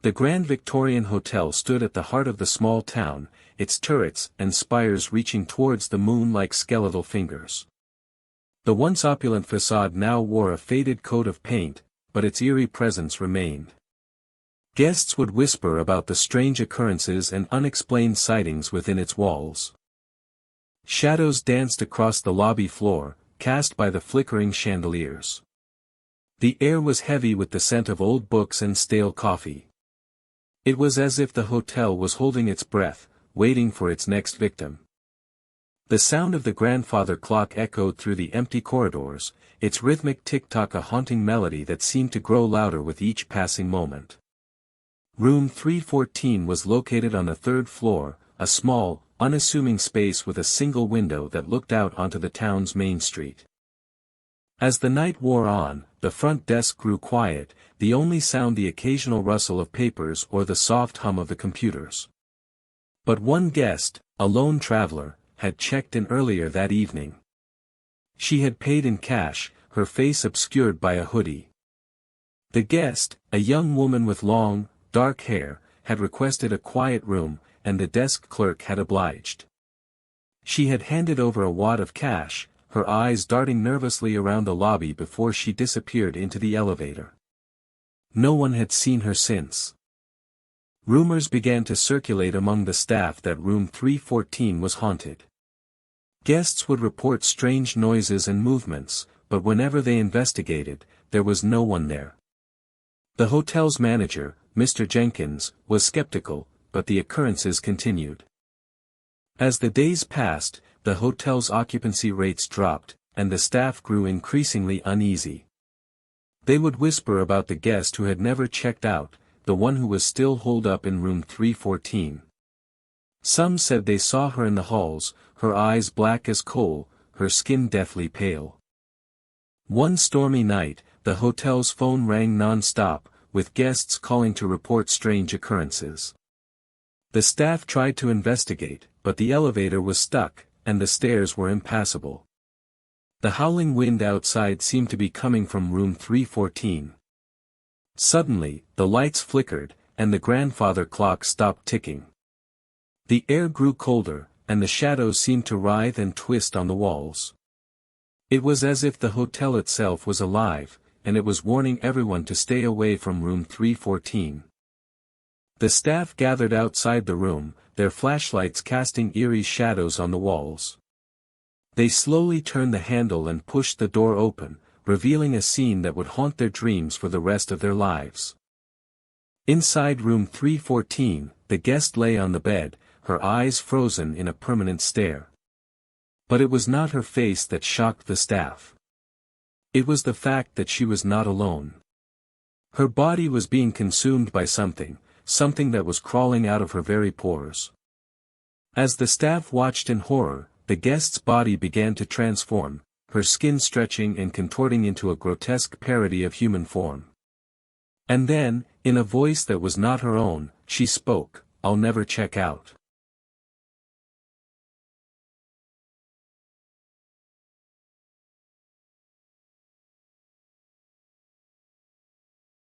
The Grand Victorian Hotel stood at the heart of the small town, its turrets and spires reaching towards the moon like skeletal fingers. The once opulent facade now wore a faded coat of paint, but its eerie presence remained. Guests would whisper about the strange occurrences and unexplained sightings within its walls. Shadows danced across the lobby floor, cast by the flickering chandeliers. The air was heavy with the scent of old books and stale coffee. It was as if the hotel was holding its breath, waiting for its next victim. The sound of the grandfather clock echoed through the empty corridors, its rhythmic tick-tock a haunting melody that seemed to grow louder with each passing moment. Room 314 was located on the third floor, a small, unassuming space with a single window that looked out onto the town's main street. As the night wore on, the front desk grew quiet, the only sound the occasional rustle of papers or the soft hum of the computers. But one guest, a lone traveler, had checked in earlier that evening. She had paid in cash, her face obscured by a hoodie. The guest, a young woman with long, dark hair, had requested a quiet room, and the desk clerk had obliged. She had handed over a wad of cash, her eyes darting nervously around the lobby before she disappeared into the elevator. No one had seen her since. Rumors began to circulate among the staff that room 314 was haunted. Guests would report strange noises and movements, but whenever they investigated, there was no one there. The hotel's manager, Mr. Jenkins, was skeptical, but the occurrences continued. As the days passed, the hotel's occupancy rates dropped, and the staff grew increasingly uneasy. They would whisper about the guest who had never checked out, the one who was still holed up in room 314. Some said they saw her in the halls, her eyes black as coal, her skin deathly pale. One stormy night, the hotel's phone rang non-stop, with guests calling to report strange occurrences. The staff tried to investigate, but the elevator was stuck, and the stairs were impassable. The howling wind outside seemed to be coming from room 314. Suddenly, the lights flickered, and the grandfather clock stopped ticking. The air grew colder, and the shadows seemed to writhe and twist on the walls. It was as if the hotel itself was alive, and it was warning everyone to stay away from room 314. The staff gathered outside the room, their flashlights casting eerie shadows on the walls. They slowly turned the handle and pushed the door open, revealing a scene that would haunt their dreams for the rest of their lives. Inside room 314, the guest lay on the bed, her eyes frozen in a permanent stare. But it was not her face that shocked the staff. It was the fact that she was not alone. Her body was being consumed by something that was crawling out of her very pores. As the staff watched in horror, the guest's body began to transform, her skin stretching and contorting into a grotesque parody of human form. And then, in a voice that was not her own, she spoke, "I'll never check out."